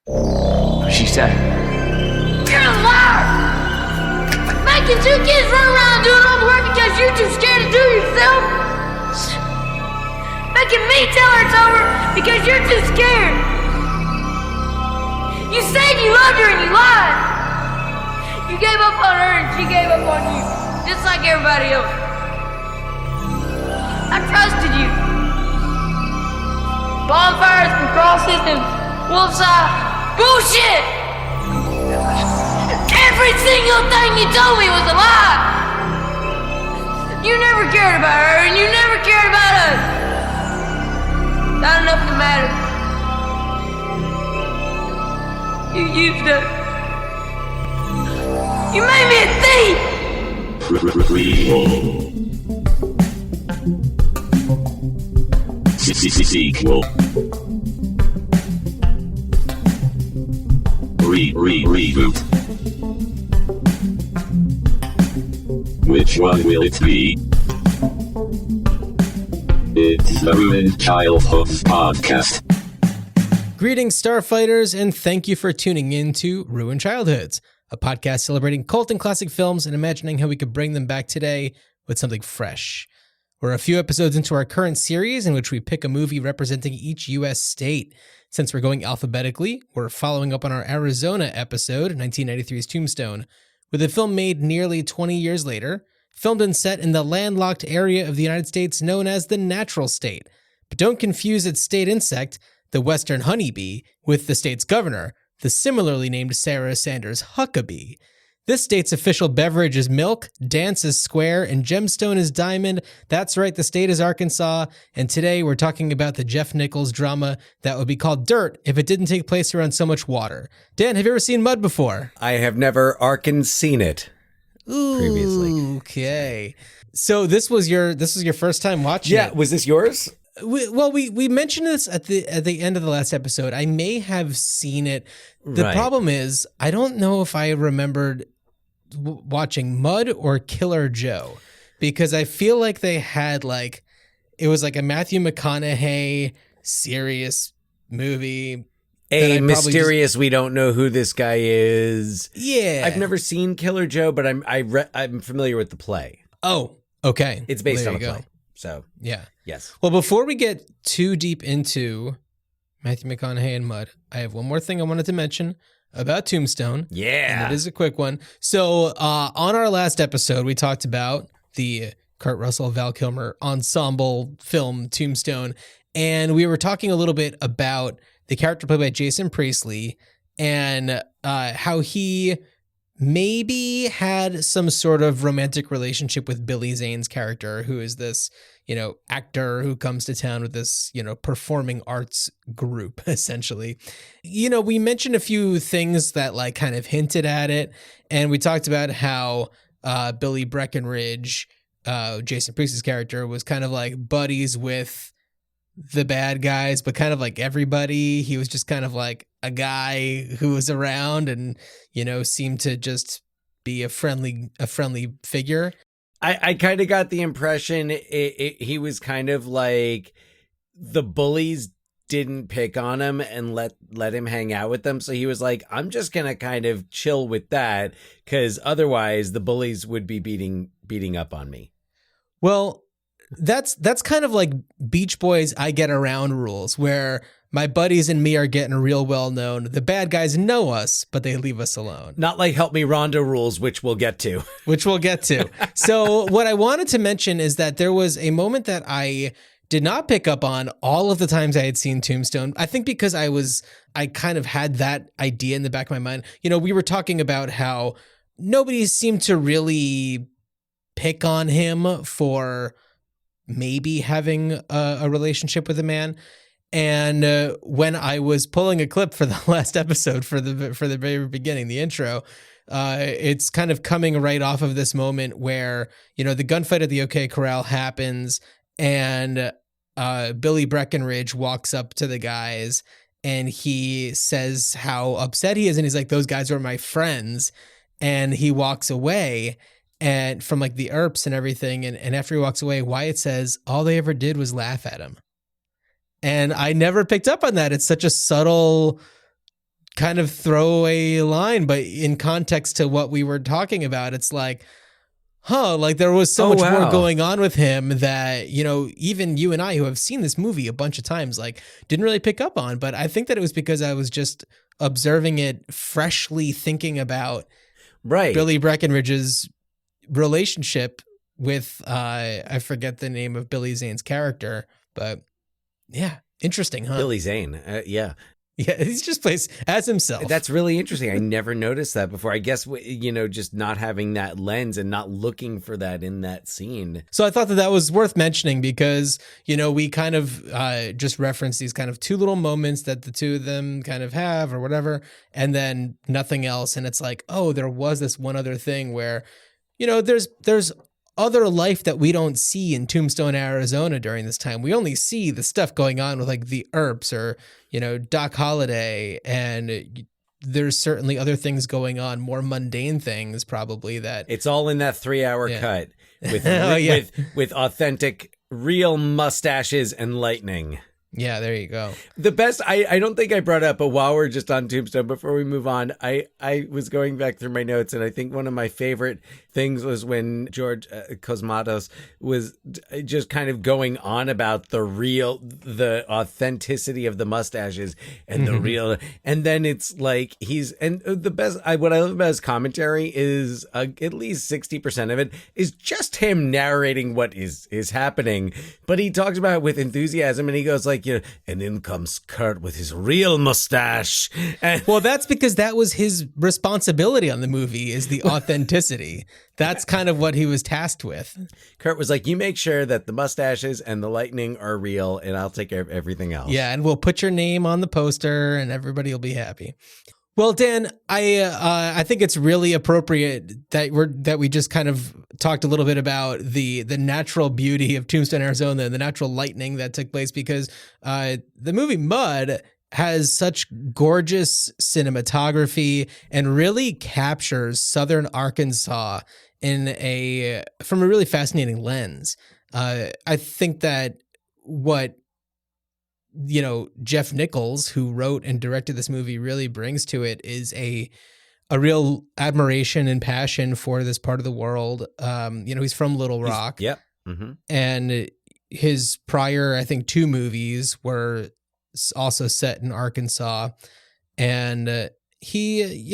She said, "You're a liar! Making two kids run around doing all the work because you're too scared to do it yourself! Making me tell her it's over because you're too scared! You said you loved her and you lied! You gave up on her and she gave up on you, just like everybody else. I trusted you. Bonfires and crosses and wolf's eye. Bullshit! Every single thing you told me was a lie! You never cared about her and you never cared about us. Not enough to matter. You used us. You made me a thief! Sequel. Reboot. Which one will it be? It's the Ruined Childhood Podcast. Greetings, Starfighters, and thank you for tuning in to Ruined Childhoods, a podcast celebrating cult and classic films and imagining how we could bring them back today with something fresh. We're a few episodes into our current series in which we pick a movie representing each U.S. state. Since we're going alphabetically, we're following up on our Arizona episode, 1993's Tombstone, with a film made nearly 20 years later, filmed and set in the landlocked area of the United States known as the natural state. But don't confuse its state insect, the western honeybee, with the state's governor, the similarly named Sarah Sanders Huckabee. This state's official beverage is milk, dance is square, and gemstone is diamond. That's right, the state is Arkansas, and today we're talking about the Jeff Nichols drama that would be called Dirt if it didn't take place around so much water. Dan, have you ever seen Mud before? I have never seen it previously. Okay. So this was your first time watching it. Yeah, was this yours? We mentioned this at the end of the last episode. I may have seen it. The Right. problem is, I don't know if I remembered watching Mud or Killer Joe, because I feel like they had it was like a Matthew McConaughey serious movie. A mysterious, we don't know who this guy is. Yeah. I've never seen Killer Joe, but I'm familiar with the play. Oh, okay. It's based There on a you go. play. So, Yeah. yes. Well, before we get too deep into Matthew McConaughey and Mud, I have one more thing I wanted to mention about Tombstone. Yeah. And it is a quick one. So on our last episode, we talked about the Kurt Russell, Val Kilmer ensemble film Tombstone. And we were talking a little bit about the character played by Jason Priestley and how he maybe had some sort of romantic relationship with Billy Zane's character, who is this, actor who comes to town with this, performing arts group, essentially. We mentioned a few things that kind of hinted at it. And we talked about how Billy Breckenridge, Jason Priestley's character, was kind of like buddies with the bad guys, but kind of like everybody. He was just kind of like a guy who was around and, seemed to just be a friendly figure. I kind of got the impression he was kind of like the bullies didn't pick on him and let him hang out with them. So he was like, I'm just going to kind of chill with that because otherwise the bullies would be beating up on me. Well, that's kind of like Beach Boys I Get Around rules, where my buddies and me are getting real well known. The bad guys know us, but they leave us alone. Not like Help Me Rhonda rules, which we'll get to. So what I wanted to mention is that there was a moment that I did not pick up on all of the times I had seen Tombstone. I think because I kind of had that idea in the back of my mind. We were talking about how nobody seemed to really pick on him for maybe having a relationship with a man. And when I was pulling a clip for the last episode, for the very beginning, the intro, it's kind of coming right off of this moment where, the gunfight at the OK Corral happens and Billy Breckenridge walks up to the guys and he says how upset he is. And he's like, those guys were my friends. And he walks away and from the Earps and everything. And after he walks away, Wyatt says all they ever did was laugh at him. And I never picked up on that. It's such a subtle kind of throwaway line, but in context to what we were talking about, it's like, like there was so much more going on with him that, even you and I, who have seen this movie a bunch of times, like didn't really pick up on. But I think that it was because I was just observing it freshly, thinking about Billy Breckenridge's relationship with, I forget the name of Billy Zane's character, but yeah, interesting, huh? Billy Zane, yeah. Yeah, he just plays as himself. That's really interesting. I never noticed that before. I guess, just not having that lens and not looking for that in that scene. So I thought that was worth mentioning because, we kind of just reference these kind of two little moments that the two of them kind of have or whatever, and then nothing else. And it's like, oh, there was this one other thing where, there's other life that we don't see in Tombstone, Arizona during this time. We only see the stuff going on with like the Earps or, Doc Holliday. And there's certainly other things going on, more mundane things probably that. It's all in that 3-hour cut with authentic, real mustaches and lightning. Yeah, there you go. The best, I don't think I brought up, but while we're just on Tombstone, before we move on, I was going back through my notes, and I think one of my favorite things was when George Cosmatos was just kind of going on about the authenticity of the mustaches and the real, and then it's like the best, what I love about his commentary is at least 60% of it is just him narrating what is happening, but he talks about it with enthusiasm, and he goes like, and in comes Kurt with his real mustache. Well, that's because that was his responsibility on the movie, is the authenticity. That's kind of what he was tasked with. Kurt was like, you make sure that the mustaches and the lightning are real, and I'll take care of everything else. Yeah, and we'll put your name on the poster, and everybody will be happy. Well, Dan, I think it's really appropriate that we just kind of talked a little bit about the natural beauty of Tombstone, Arizona, and the natural lightning that took place, because the movie Mud has such gorgeous cinematography and really captures Southern Arkansas from a really fascinating lens. I think that what Jeff Nichols, who wrote and directed this movie, really brings to it is a real admiration and passion for this part of the world. He's from Little Rock. Yep. Mm-hmm. And his prior, I think, 2 movies were also set in Arkansas. And he,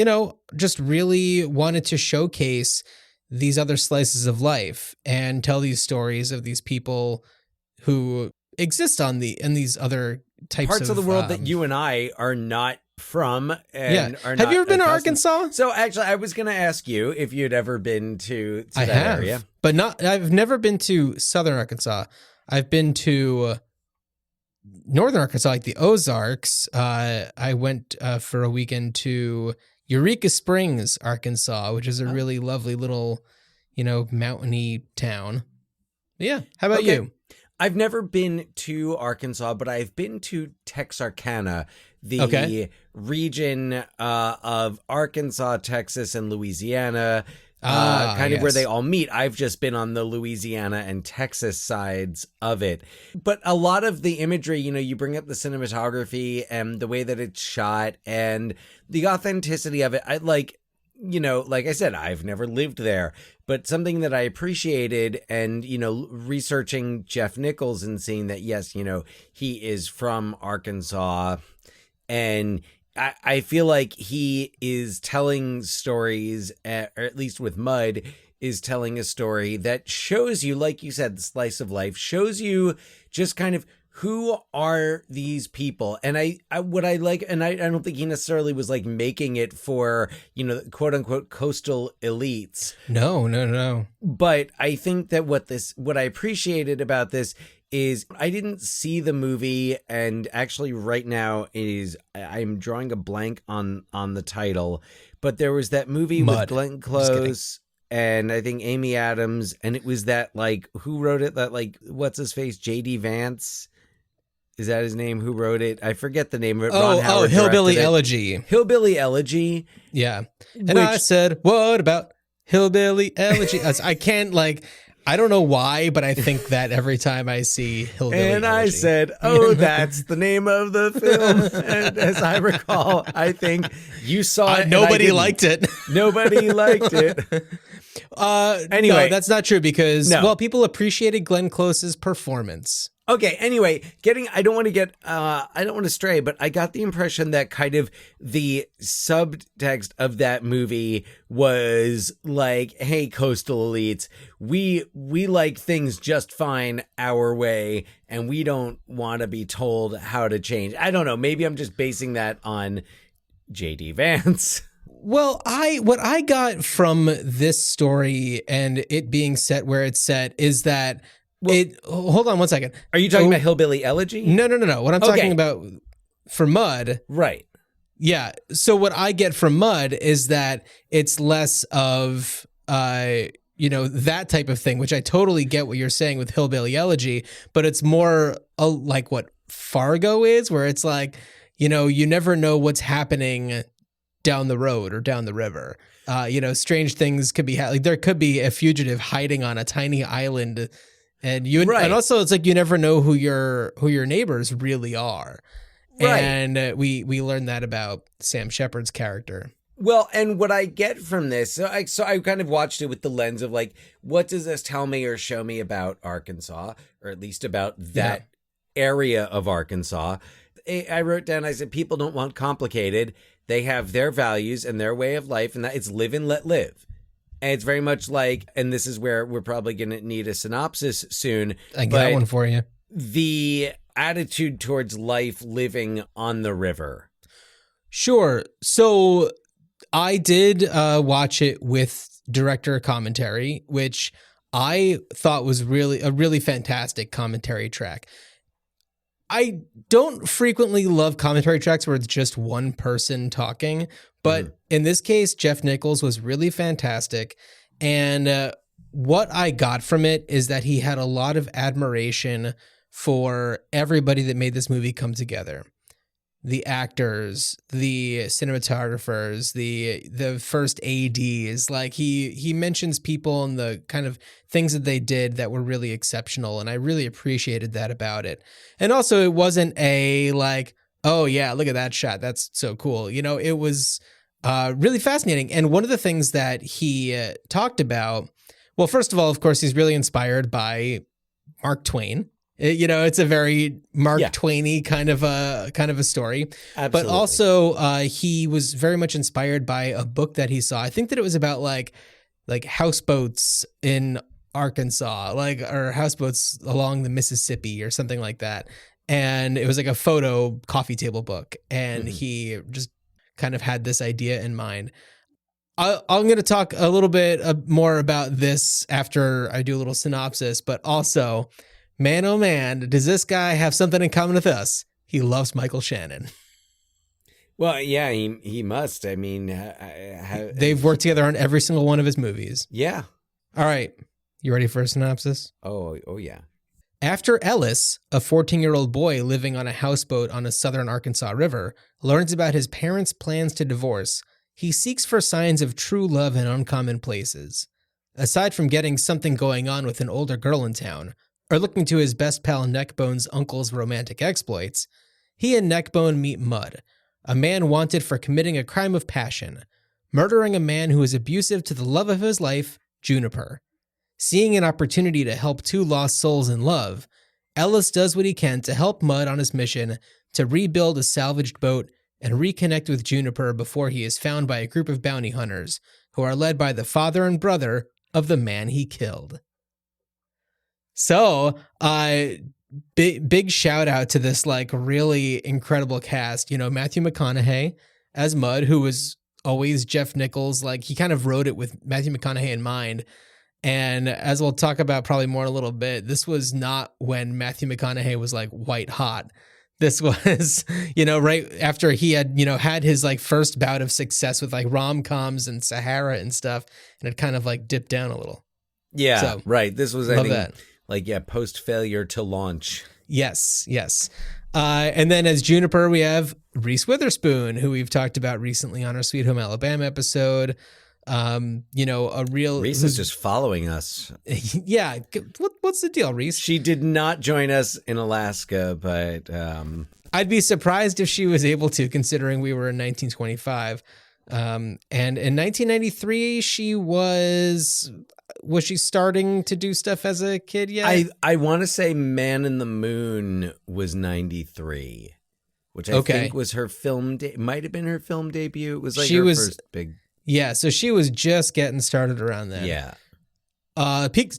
just really wanted to showcase these other slices of life and tell these stories of these people who exist in these other types parts of the world that you and I are not from. And are have you ever been to accustomed. Arkansas? So actually, I was going to ask you if you'd ever been to that area, but I've never been to Southern Arkansas. I've been to Northern Arkansas, like the Ozarks. I went for a weekend to Eureka Springs, Arkansas, which is a really lovely little, mountainy town. Yeah. How about you? I've never been to Arkansas, but I've been to Texarkana, the region of Arkansas, Texas, and Louisiana, kind of where they all meet. I've just been on the Louisiana and Texas sides of it. But a lot of the imagery, you bring up the cinematography and the way that it's shot and the authenticity of it. like I said, I've never lived there, but something that I appreciated and, researching Jeff Nichols and seeing that, yes, he is from Arkansas, and I feel like he is telling stories, or at least with Mud, is telling a story that shows you, like you said, the slice of life, shows you just kind of who are these people? And what I like, and I don't think he necessarily was like making it for, quote unquote coastal elites. No. But I think that what I appreciated about this is I didn't see the movie, and actually right now I'm drawing a blank on the title, but there was that movie Mud. with Glenn Close and I think Amy Adams, and it was that, like, who wrote it? That, like, what's his face? J.D. Vance? Is that his name? Who wrote it? I forget the name of it. Ron Howard Hillbilly Elegy. Hillbilly Elegy. Yeah. And I said, what about Hillbilly Elegy? I can't, like, I don't know why, but I think that every time I see Hillbilly And I Elegy. said, oh, that's the name of the film. And as I recall, I think you saw it. and I Nobody didn't. liked it. Nobody liked it. Anyway. No, that's not true because, No. well, people appreciated Glenn Close's performance. Okay, anyway, I don't want to stray, but I got the impression that kind of the subtext of that movie was like, hey, coastal elites, we like things just fine our way, and we don't want to be told how to change. I don't know, maybe I'm just basing that on J.D. Vance. Well, what I got from this story and it being set where it's set is that hold on one second. Are you talking about Hillbilly Elegy? No. What I'm talking about for Mud. Right. Yeah. So what I get from Mud is that it's less of, that type of thing, which I totally get what you're saying with Hillbilly Elegy, but it's more like what Fargo is, where it's like, you never know what's happening down the road or down the river. Strange things could be like there could be a fugitive hiding on a tiny island. And and also it's like you never know who your neighbors really are. Right. And we learned that about Sam Shepard's character. Well, and what I get from this, so I kind of watched it with the lens of like, what does this tell me or show me about Arkansas, or at least about that area of Arkansas? I wrote down, I said, people don't want complicated. They have their values and their way of life, and that it's live and let live. And it's very much like, and this is where we're probably going to need a synopsis soon. I got one for you. The attitude towards life living on the river. Sure. So I did watch it with director commentary, which I thought was really a really fantastic commentary track. I don't frequently love commentary tracks where it's just one person talking, but in this case, Jeff Nichols was really fantastic. And what I got from it is that he had a lot of admiration for everybody that made this movie come together. The actors, the cinematographers, the first ADs, like he mentions people and the kind of things that they did that were really exceptional. And I really appreciated that about it. And also it wasn't a like, oh yeah, look at that shot. That's so cool. It was really fascinating. And one of the things that he talked about, well, first of all, of course, he's really inspired by Mark Twain. It's a very Mark Twain-y kind of a story. Absolutely. But also he was very much inspired by a book that he saw. I think that it was about like houseboats in Arkansas, or houseboats along the Mississippi or something like that. And it was like a photo coffee table book. And he just kind of had this idea in mind. I'm going to talk a little bit more about this after I do a little synopsis, but also, man, oh man, does this guy have something in common with us? He loves Michael Shannon. Well, yeah, he must. I mean, they've worked together on every single one of his movies. Yeah. All right. You ready for a synopsis? Oh yeah. After Ellis, a 14-year-old boy living on a houseboat on a southern Arkansas river, learns about his parents' plans to divorce, he seeks for signs of true love in uncommon places. Aside from getting something going on with an older girl in town, or looking to his best pal Neckbone's uncle's romantic exploits, he and Neckbone meet Mud, a man wanted for committing a crime of passion, murdering a man who is abusive to the love of his life, Juniper. Seeing an opportunity to help two lost souls in love, Ellis does what he can to help Mud on his mission to rebuild a salvaged boat and reconnect with Juniper before he is found by a group of bounty hunters who are led by the father and brother of the man he killed. So, big shout out to this really incredible cast. Matthew McConaughey as Mud, who was always Jeff Nichols. He kind of wrote it with Matthew McConaughey in mind. And as we'll talk about probably more in a little bit, this was not when Matthew McConaughey was white hot. This was, right after he had, had his first bout of success with rom-coms and Sahara and stuff, and it kind of dipped down a little. Yeah, so, right. This was, I love think, that. Post failure to launch. Yes. And then as Juniper, we have Reese Witherspoon, who we've talked about recently on our Sweet Home Alabama episode. A real Reese is just following us. Yeah. What's the deal, Reese? She did not join us in Alaska, but I'd be surprised if she was able to, considering we were in 1925. And in 1993, she was she starting to do stuff as a kid yet? I want to say Man in the Moon was 93, which I think was her film. Might have been her film debut. It was like her first big. Yeah, so she was just getting started around then. Yeah.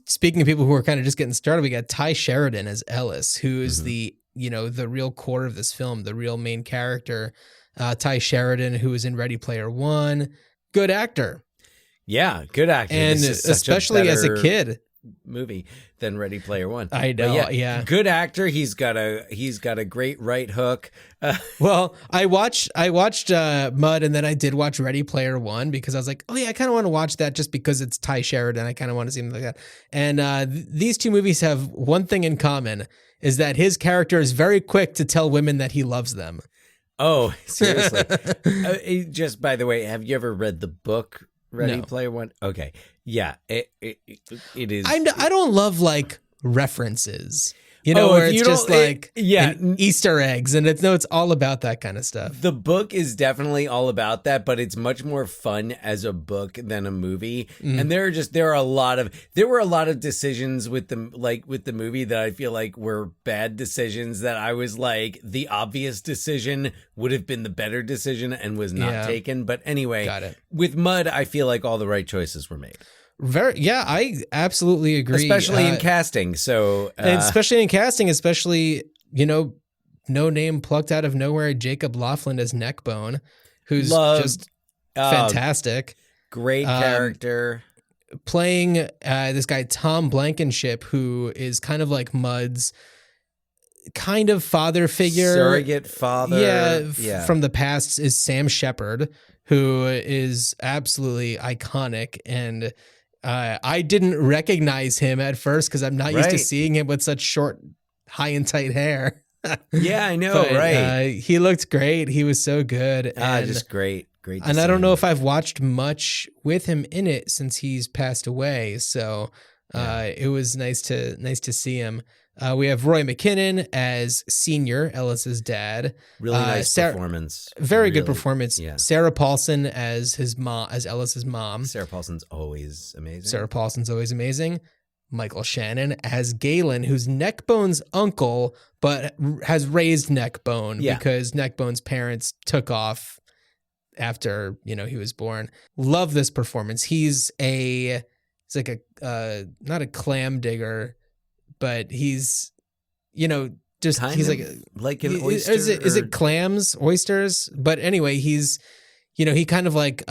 Speaking of people who are kind of just getting started, we got Ty Sheridan as Ellis, who is the real core of this film, the real main character. Ty Sheridan, who was in Ready Player One, good actor. Yeah, good actor, and especially as a kid. Movie than Ready Player One. I know. Yeah, good actor. He's got a great right hook. Well, I watched Mud, and then I did watch Ready Player One because I was like, oh yeah, I kind of want to watch that just because it's Ty Sheridan. I kind of want to see him like that. And these two movies have one thing in common: is that his character is very quick to tell women that he loves them. Oh, seriously. Just by the way, have you ever read the book Ready Player One? Okay. Yeah, it is. I don't love like references, where it's just Easter eggs, and it's all about that kind of stuff. The book is definitely all about that, but it's much more fun as a book than a movie. And there were a lot of decisions with the movie that I feel like were bad decisions that I was like, the obvious decision would have been the better decision and was not taken. But anyway, got it. With Mud, I feel like all the right choices were made. I absolutely agree. Especially in casting. Especially in casting, no name plucked out of nowhere, Jacob Laughlin as Neckbone, who's just fantastic. Great character. Playing this guy, Tom Blankenship, who is kind of like Mud's kind of father figure. Surrogate father. Yeah. From the past is Sam Shepard, who is absolutely iconic. And I didn't recognize him at first because I'm not used to seeing him with such short, high and tight hair. Yeah, I know, right? He looked great. He was so good. Just great. And I don't know if I've watched much with him in it since he's passed away. So it was nice to see him. We have Roy McKinnon as Senior, Ellis's dad. Really nice performance. Very good performance. Yeah. Sarah Paulson as Ellis's mom. Sarah Paulson's always amazing. Michael Shannon as Galen, who's Neckbone's uncle, but has raised Neckbone because Neckbone's parents took off after he was born. Love this performance. He's like a not a clam digger, but he's he's like an oyster. Is it clams, oysters? But anyway, he's he kind of like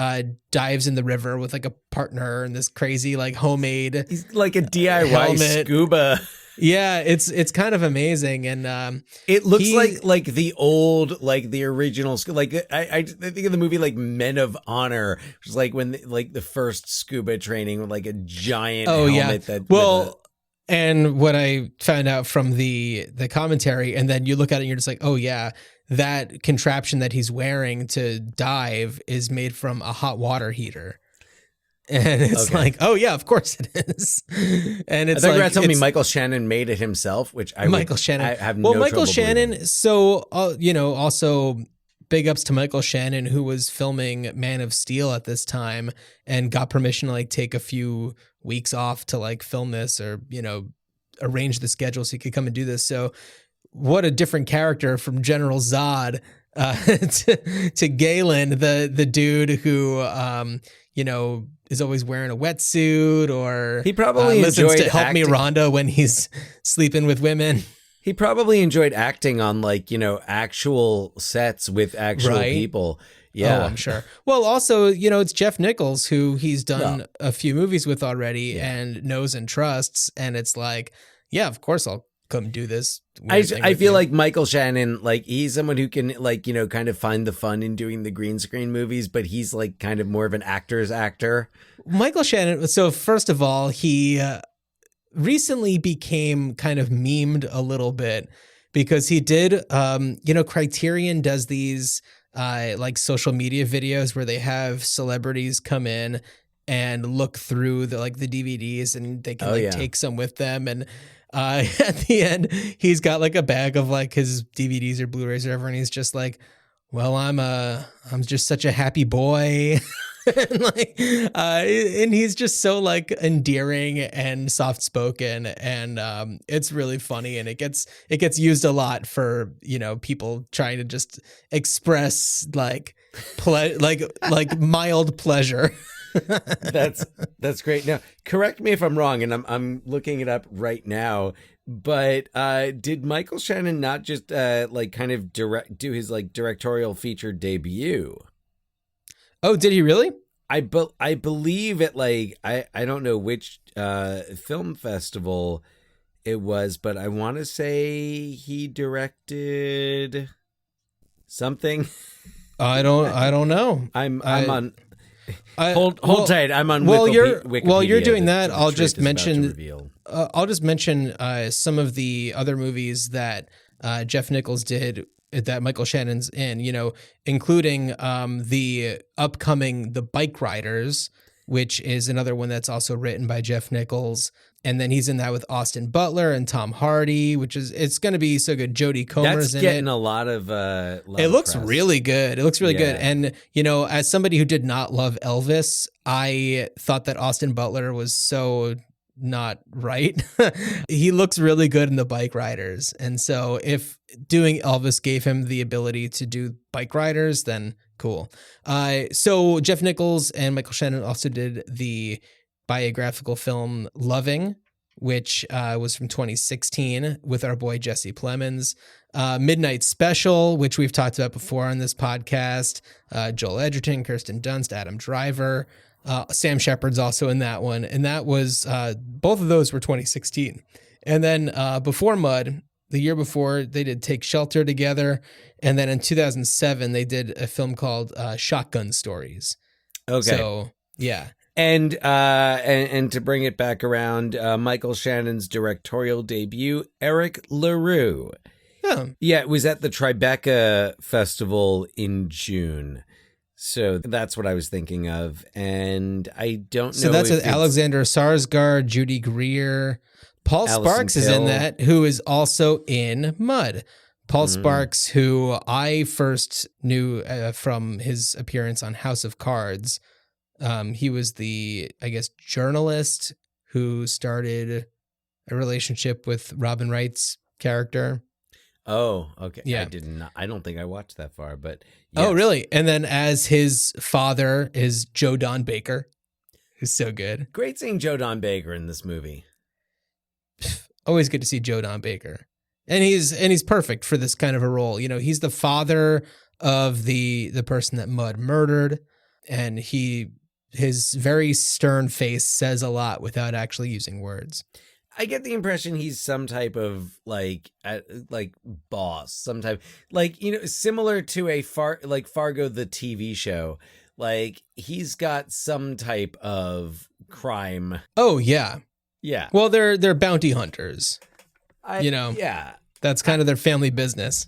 dives in the river with like a partner and this crazy like homemade. He's like a DIY helmet. Scuba. Yeah, it's kind of amazing, and it looks like the old, like the original, like I think of the movie like Men of Honor, which is like when the first scuba training with like a giant helmet. And what I found out from the commentary, and then you look at it and you're just like, oh yeah, that contraption that he's wearing to dive is made from a hot water heater. And it's like, oh yeah, of course it is. And it's I thought you were telling me Michael Shannon made it himself, which I have no Michael Shannon. Believing. So also big ups to Michael Shannon, who was filming Man of Steel at this time and got permission to like take a few weeks off to like film this or arrange the schedule so he could come and do this. So what a different character from General Zod to Galen, the dude who is always wearing a wetsuit or he probably listens enjoyed to Help acting. Me Rhonda when he's sleeping with women. He probably enjoyed acting on actual sets with actual people. Yeah, I'm sure. Well, also, it's Jeff Nichols, who he's done a few movies with already and knows and trusts. And it's like, yeah, of course I'll come do this. I feel like Michael Shannon, he's someone who can kind of find the fun in doing the green screen movies, but he's kind of more of an actor's actor. Michael Shannon. So first of all, he recently became kind of memed a little bit because he did, Criterion does these like social media videos where they have celebrities come in and look through the DVDs, and they can take some with them. And at the end, he's got like a bag of like his DVDs or Blu-rays or whatever, and he's just like, well, I'm just such a happy boy. And he's just so like endearing and soft spoken, and it's really funny, and it gets used a lot for, you know, people trying to just express like mild pleasure. That's great. Now, correct me if I'm wrong, and I'm looking it up right now. But did Michael Shannon not just like kind of do his like directorial feature debut? Oh, did he really? I believe it, like I don't know which film festival it was, but I want to say he directed something. I don't know. I'm on. Hold tight. I'm on. While Wikipedia. You're doing that, I'll just mention some of the other movies that Jeff Nichols did that Michael Shannon's in, you know, including the upcoming The Bike Riders, which is another one that's also written by Jeff Nichols. And then he's in that with Austin Butler and Tom Hardy, it's going to be so good. Jodie Comer's in it. That's getting a lot of it looks press. Really good. It looks really good. And, you know, as somebody who did not love Elvis, I thought that Austin Butler was so not right. He looks really good in The Bike Riders. And so if doing Elvis gave him the ability to do Bike Riders, then cool. So Jeff Nichols and Michael Shannon also did the biographical film Loving, which was from 2016 with our boy Jesse Plemons. Midnight Special, which we've talked about before on this podcast. Joel Edgerton, Kirsten Dunst, Adam Driver. Sam Shepard's also in that one. And that was, both of those were 2016. And then before Mud, the year before, they did Take Shelter together. And then in 2007, they did a film called Shotgun Stories. Okay. So, yeah. And to bring it back around, Michael Shannon's directorial debut, Eric LaRue. Oh. Yeah, it was at the Tribeca Festival in June. So that's what I was thinking of. And I don't know. So that's with Alexander Skarsgård, Judy Greer. Paul Sparks is in that, who is also in Mud. Paul Sparks, who I first knew from his appearance on House of Cards. He was the, I guess, journalist who started a relationship with Robin Wright's character. Oh, okay. Yeah. I don't think I watched that far, but yes. Oh, yes. really? And then as his father is Joe Don Baker, who's so good. Great seeing Joe Don Baker in this movie. Always good to see Joe Don Baker. And he's perfect for this kind of a role. You know, he's the father of the person that Mud murdered, and his very stern face says a lot without actually using words. I get the impression he's some type of like boss, some type, like, you know, similar to a Fargo the TV show. Like, he's got some type of crime. Oh yeah. Yeah. Well, they're bounty hunters. Yeah. That's kind of their family business.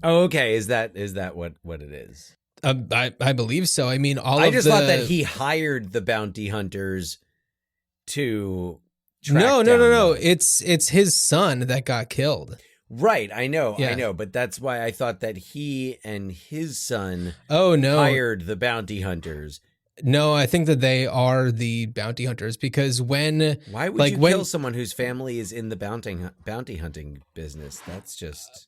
Oh, okay. Is that what it is? I believe so. I mean, I just thought that he hired the bounty hunters to track down. No. It's his son that got killed. Right. I know. Yeah. I know. But that's why I thought that he and his son hired the bounty hunters. No, I think that they are the bounty hunters, because why would you kill someone whose family is in the bounty hunting business? That's just...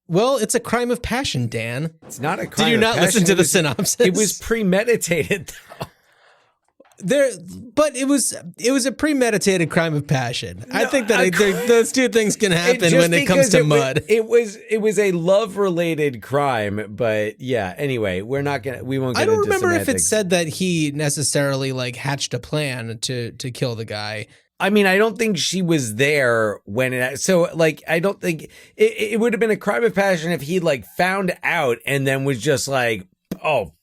Well, it's a crime of passion, Dan. It's not a crime. Did you not listen to the synopsis? It was premeditated, though. But it was a premeditated crime of passion. No, I think that those two things can happen when it comes to Mud. It was a love related crime, but yeah. Anyway, we won't get into I don't remember semantics. if it said that he necessarily like hatched a plan to kill the guy. I mean, I don't think she was there when it. So, like, I don't think it would have been a crime of passion if he like found out and then was just like, oh,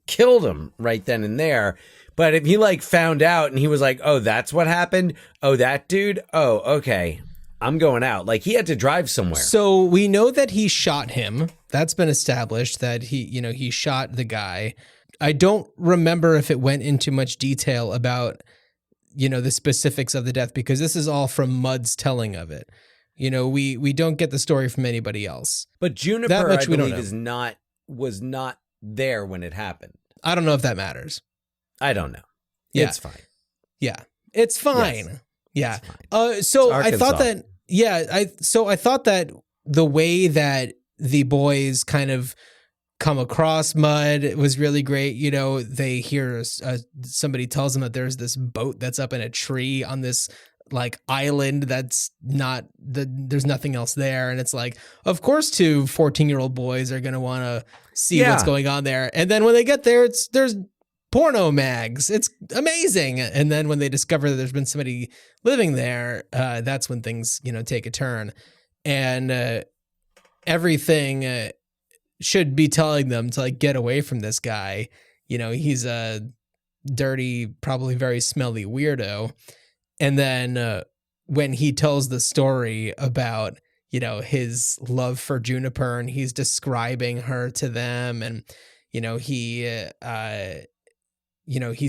killed him right then and there. But if he like found out and he was like, oh, that's what happened. Oh, that dude. Oh, okay. I'm going out. Like, he had to drive somewhere. So we know that he shot him. That's been established that he shot the guy. I don't remember if it went into much detail about, the specifics of the death, because this is all from Mudd's telling of it. We don't get the story from anybody else. But Juniper, I believe, was not there when it happened. I don't know if that matters. I don't know. Yeah. It's fine. Yeah, it's fine. Yes. Yeah. So I thought that. Yeah. I thought that the way that the boys kind of come across Mudd was really great. They hear somebody tells them that there's this boat that's up in a tree on this like island that's not there's nothing else there, and it's like, of course 2 14-year-old boys are gonna want to see what's going on there, and then when they get there, there's porno mags. It's amazing. And then when they discover that there's been somebody living there, that's when things take a turn, and everything should be telling them to like get away from this guy. He's a dirty, probably very smelly weirdo. And then when he tells the story about, his love for Juniper, and he's describing her to them, and, he's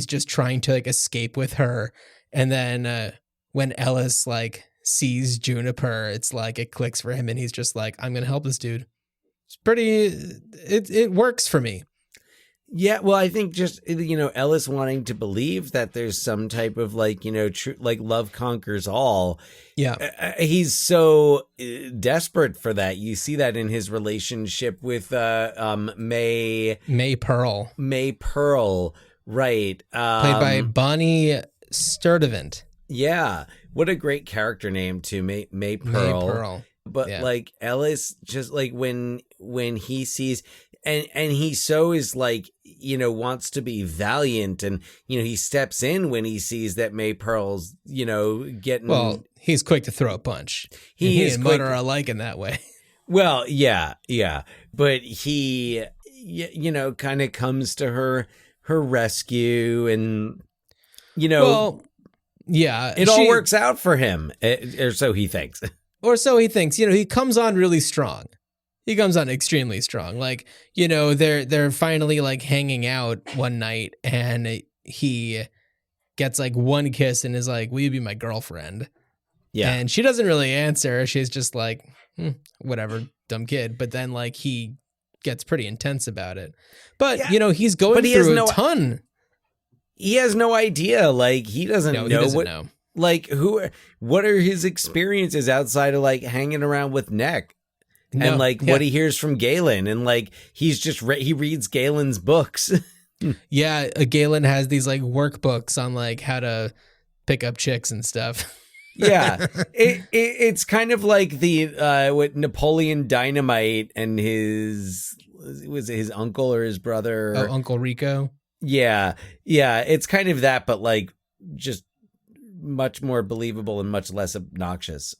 just trying to like escape with her. And then when Ellis like sees Juniper, it's like it clicks for him, and he's just like, I'm going to help this dude. It's pretty, it works for me. Yeah, well, I think just, Ellis wanting to believe that there's some type of like, true, like love conquers all. Yeah. He's so desperate for that. You see that in his relationship with May Pearl. May Pearl, right. Played by Bonnie Sturdivant. Yeah. What a great character name too, May Pearl. May Pearl. But like Ellis, just like when he sees, and he so is like, wants to be valiant, and, he steps in when he sees that May Pearl's, getting. Well, he's quick to throw a punch. He and Mudd are alike in that way. Well, yeah. But he, kind of comes to her rescue, and, well, yeah, it all works out for him, or so he thinks. Or so he thinks. He comes on really strong. He comes on extremely strong. Like, they're finally like hanging out one night, and he gets like one kiss and is like, will you be my girlfriend? Yeah. And she doesn't really answer. She's just like, whatever, dumb kid. But then like he gets pretty intense about it. But, he's going through a ton. He has no idea. Like, he doesn't know. Like, what are his experiences outside of like hanging around with Neck? And like what he hears from Galen, and like he's just he reads Galen's books. Yeah, Galen has these like workbooks on like how to pick up chicks and stuff. Yeah, it's kind of like the what Napoleon Dynamite and his uncle or his brother. Oh, Uncle Rico. Yeah, it's kind of that, but like just much more believable and much less obnoxious.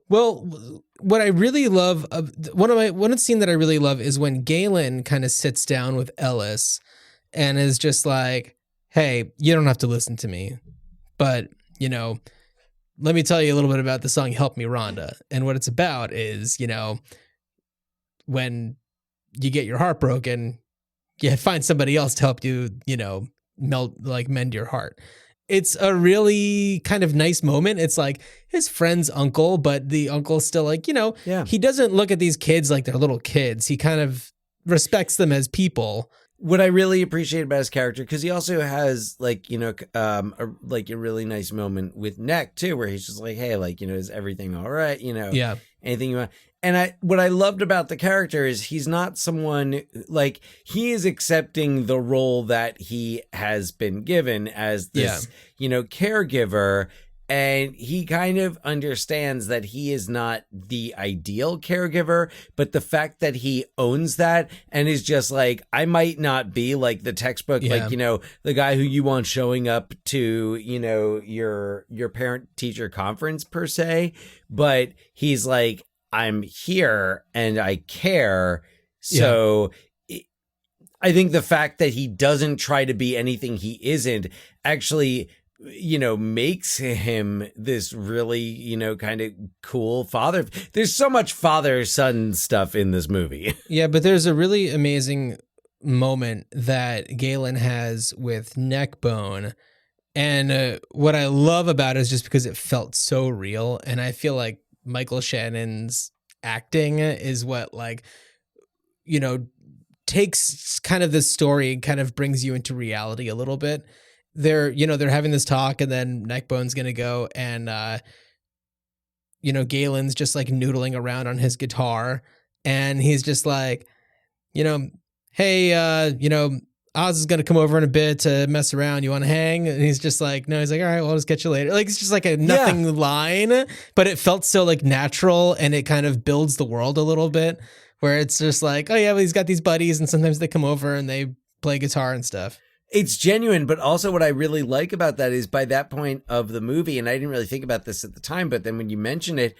Well, what I really love, one scene that I really love is when Galen kind of sits down with Ellis and is just like, hey, you don't have to listen to me, but, let me tell you a little bit about the song Help Me Rhonda. And what it's about is, when you get your heart broken, you find somebody else to help you, mend your heart. It's a really kind of nice moment. It's like his friend's uncle, but the uncle's still like, he doesn't look at these kids like they're little kids. He kind of respects them as people. What I really appreciate about his character, because he also has like, a really nice moment with Neck too, where he's just like, hey, like, is everything all right? Anything you want. And what I loved about the character is he's not someone like, he is accepting the role that he has been given as this, caregiver. And he kind of understands that he is not the ideal caregiver, but the fact that he owns that and is just like, I might not be like the textbook, like, the guy who you want showing up to, your parent teacher conference per se, but he's like, I'm here and I care. So I think the fact that he doesn't try to be anything he isn't actually makes him this really, kind of cool father. There's so much father-son stuff in this movie. Yeah, but there's a really amazing moment that Galen has with Neckbone. And what I love about it is just because it felt so real. And I feel like Michael Shannon's acting is what, takes kind of this story and kind of brings you into reality a little bit. They're having this talk, and then Neckbone's going to go, and, Galen's just like noodling around on his guitar, and he's just like, hey, Oz is going to come over in a bit to mess around. You want to hang? And he's just like, no, he's like, all right, well, I'll just catch you later. Like, it's just like a nothing line, but it felt so like natural, and it kind of builds the world a little bit, where it's just like, oh yeah, well, he's got these buddies, and sometimes they come over and they play guitar and stuff. It's genuine, but also what I really like about that is by that point of the movie, and I didn't really think about this at the time, but then when you mention it,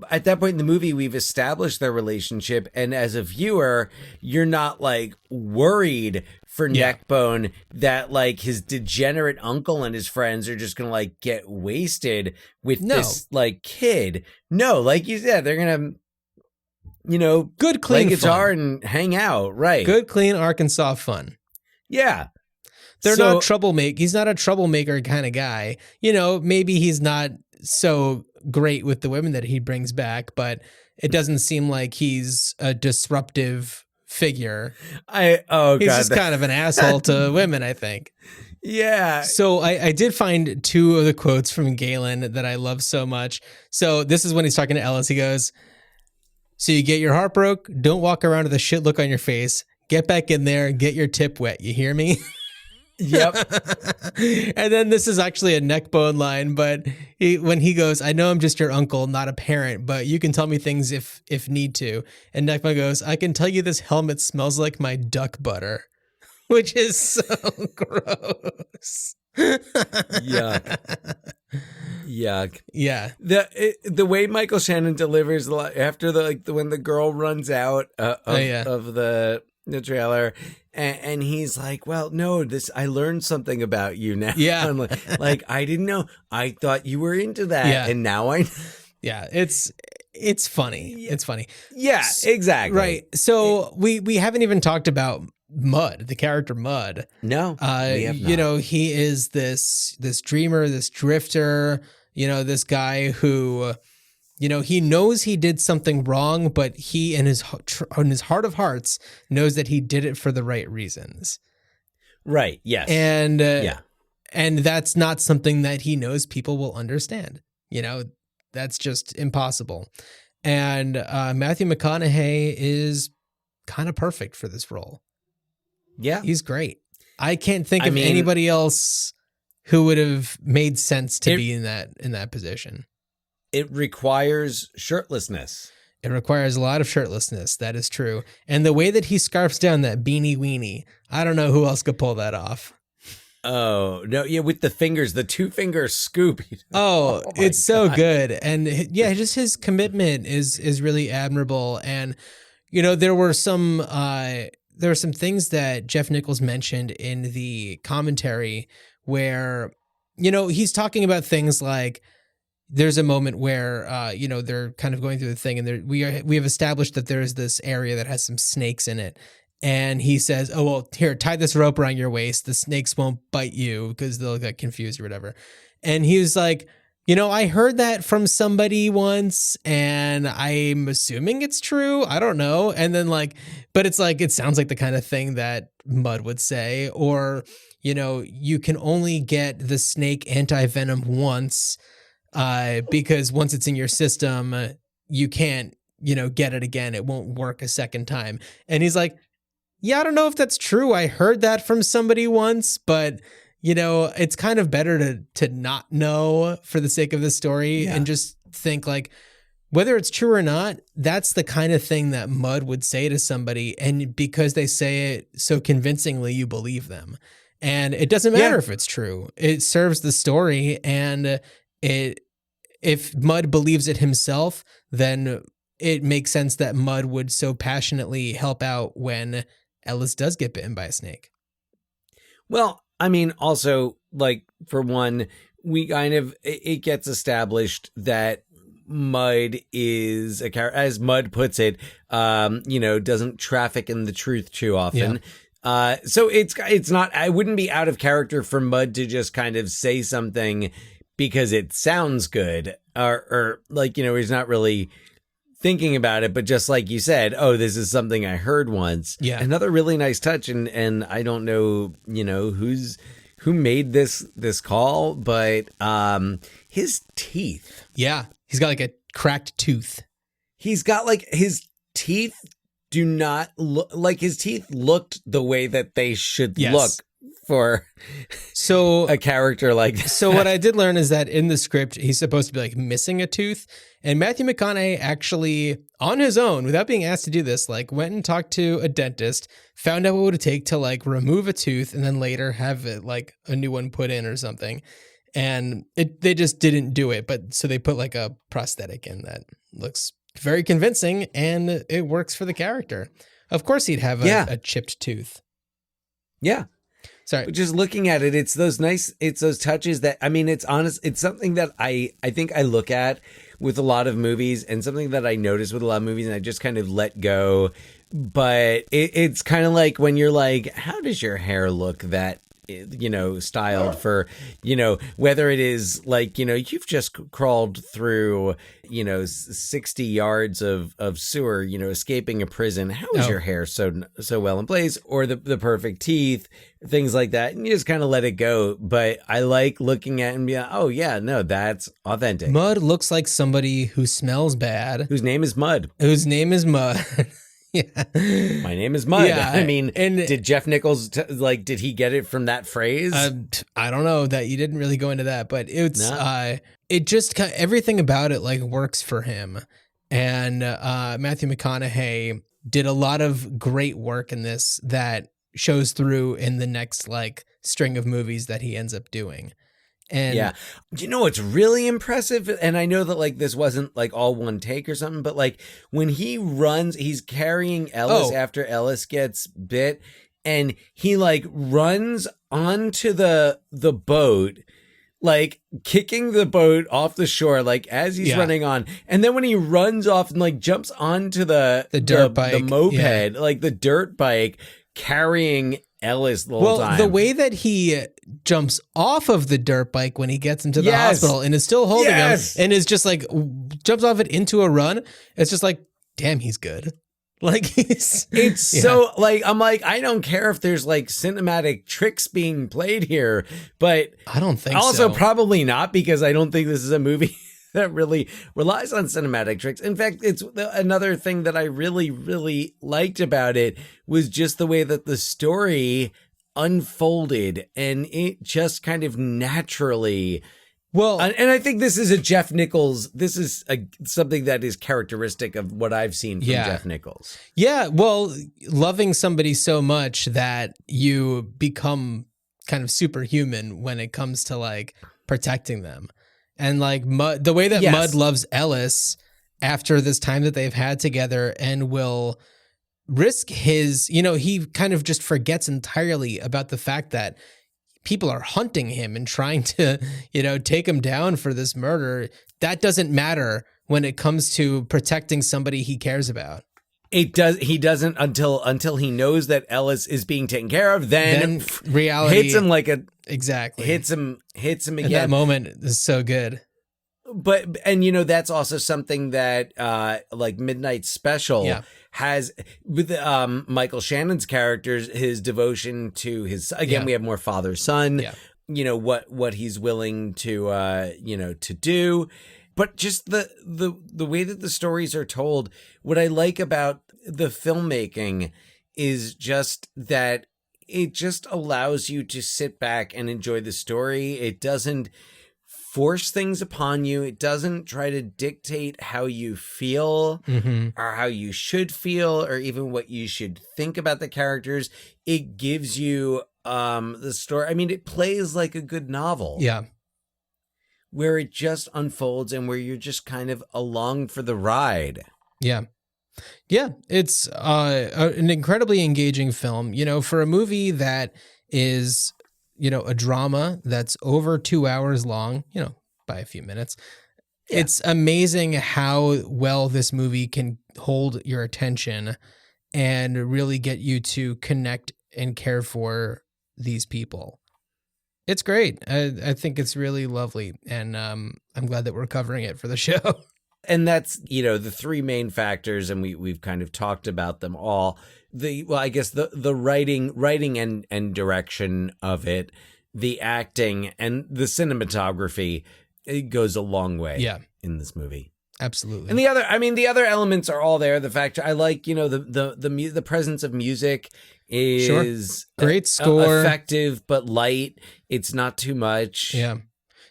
at that point in the movie, we've established their relationship, and as a viewer, you're not like worried for Neckbone that like his degenerate uncle and his friends are just gonna like get wasted with this like kid. No, like you said, they're gonna good clean play guitar fun. and hang out, right? Good clean Arkansas fun. Yeah. They're not troublemaker. He's not a troublemaker kind of guy. Maybe he's not so great with the women that he brings back, but it doesn't seem like he's a disruptive figure. He's just kind of an asshole to women, I think. Yeah. So I did find two of the quotes from Galen that I love so much. So this is when he's talking to Ellis. He goes, so you get your heart broke, don't walk around with a shit look on your face. Get back in there and get your tip wet. You hear me? Yep. And then this is actually a Neckbone line, but when he goes, I know I'm just your uncle, not a parent, but you can tell me things if need to. And Neckbone goes, I can tell you this helmet smells like my duck butter, which is so gross. Yuck. Yeah. The way Michael Shannon delivers after when the girl runs out of the trailer, and he's like, well, no, I learned something about you now. Yeah. I'm like, I didn't know. I thought you were into that, and now I. Yeah, it's funny. Yeah. It's funny. Yeah, exactly. Right. So we haven't even talked about Mud, the character Mud. No, we have not. He is this dreamer, this drifter. This guy who. He knows he did something wrong, but he in his heart of hearts knows that he did it for the right reasons. Right. Yes. And and that's not something that he knows people will understand. That's just impossible. And Matthew McConaughey is kind of perfect for this role. Yeah, he's great. I can't think of anybody else who would have made sense to be in that position. It requires shirtlessness. It requires a lot of shirtlessness. That is true. And the way that he scarfs down that beanie weenie, I don't know who else could pull that off. Oh, no. Yeah, with the fingers, the 2-finger scoop. Oh, it's so good. And yeah, just his commitment is really admirable. And, there were some things that Jeff Nichols mentioned in the commentary where, he's talking about things like, there's a moment where, they're kind of going through the thing, and we have established that there's this area that has some snakes in it. And he says, oh, well, here, tie this rope around your waist. The snakes won't bite you because they'll get confused or whatever. And he was like, I heard that from somebody once, and I'm assuming it's true. I don't know. And then but it's like, it sounds like the kind of thing that Mud would say, or, you can only get the snake anti-venom once. Because once it's in your system, you can't, get it again. It won't work a second time. And he's like, yeah, I don't know if that's true. I heard that from somebody once, but it's kind of better to not know for the sake of the story and just think whether it's true or not, that's the kind of thing that Mud would say to somebody. And because they say it so convincingly, you believe them. And it doesn't matter if it's true. It serves the story, and if Mud believes it himself, then it makes sense that Mud would so passionately help out when Ellis does get bitten by a snake. Well, I mean, also, like, for one, we kind of, it gets established that Mud is a character, as Mud puts it, doesn't traffic in the truth too often. So it's not, I wouldn't be out of character for Mud to just kind of say something because it sounds good, or like, he's not really thinking about it, but just like you said, oh, this is something I heard once. Yeah. Another really nice touch. And I don't know, who made this call, but his teeth. Yeah. He's got like a cracked tooth. He's got like his teeth do not look like his teeth looked the way that they should look for a character like that. So what I did learn is that in the script, he's supposed to be like missing a tooth. And Matthew McConaughey actually, on his own, without being asked to do this, like went and talked to a dentist, found out what it would take to like remove a tooth and then later have it like a new one put in or something. And they just didn't do it. But so they put like a prosthetic in that looks very convincing and it works for the character. Of course he'd have a chipped tooth. Yeah. Sorry. Just looking at it, it's those touches that, I mean, it's honest. It's something that I think I look at with a lot of movies and something that I notice with a lot of movies and I just kind of let go. But it's kind of like when you're like, how does your hair look that, styled for, whether it is like, you've just crawled through, 60 yards of sewer, escaping a prison. How is your hair so well in place? Or the perfect teeth, things like that. And you just kind of let it go. But I like looking at it and be like, oh yeah, no, that's authentic. Mud looks like somebody who smells bad. Whose name is Mud. Yeah. My name is Mud. Yeah, I mean, did Jeff Nichols, did he get it from that phrase? I don't know that you didn't really go into that, but it's, it just, everything about it like works for him. And Matthew McConaughey did a lot of great work in this that shows through in the next like string of movies that he ends up doing. And yeah, it's really impressive. And I know that like this wasn't like all one take or something, but like when he runs, he's carrying Ellis after Ellis gets bit, and he like runs onto the boat, like kicking the boat off the shore, like as he's running on. And then when he runs off and like jumps onto the dirt bike, the moped, like the dirt bike, carrying Ellis the whole time. The way that he jumps off of the dirt bike when he gets into the hospital and is still holding him and is just like jumps off it into a run, it's just like, damn, he's good. Like so like, I'm like, I don't care if there's like cinematic tricks being played here, but I don't think also so. Probably not, because I don't think this is a movie that really relies on cinematic tricks. In fact, it's another thing that I really, really liked about it was just the way that the story unfolded, and it just kind of naturally. Well, and I think this is a Jeff Nichols. This is something that is characteristic of what I've seen from Jeff Nichols. Yeah. Well, loving somebody so much that you become kind of superhuman when it comes to like protecting them. And like Mud, the way that Mud loves Ellis after this time that they've had together and will risk his, he kind of just forgets entirely about the fact that people are hunting him and trying to, take him down for this murder. That doesn't matter when it comes to protecting somebody he cares about. It does. He doesn't until he knows that Ellis is being taken care of. Then reality hits him like hits him again. And that moment is so good. But that's also something that like Midnight Special has with Michael Shannon's characters, his devotion to his. Again, we have more father son. Yeah. What he's willing to to do. But just the way that the stories are told, what I like about the filmmaking is just that it just allows you to sit back and enjoy the story. It doesn't force things upon you. It doesn't try to dictate how you feel or how you should feel or even what you should think about the characters. It gives you the story. I mean, it plays like a good novel. Yeah. Where it just unfolds and where you're just kind of along for the ride. Yeah. Yeah. It's an incredibly engaging film, for a movie that is a drama that's over 2 hours long, by a few minutes. Yeah. It's amazing how well this movie can hold your attention and really get you to connect and care for these people. It's great. I think it's really lovely, and I'm glad that we're covering it for the show. And that's, the three main factors, and we've kind of talked about them all. I guess the writing and direction of it, the acting and the cinematography, it goes a long way in this movie. Absolutely. And the other elements are all there. The fact I like, the presence of music is great score, effective but light. It's not too much. Yeah.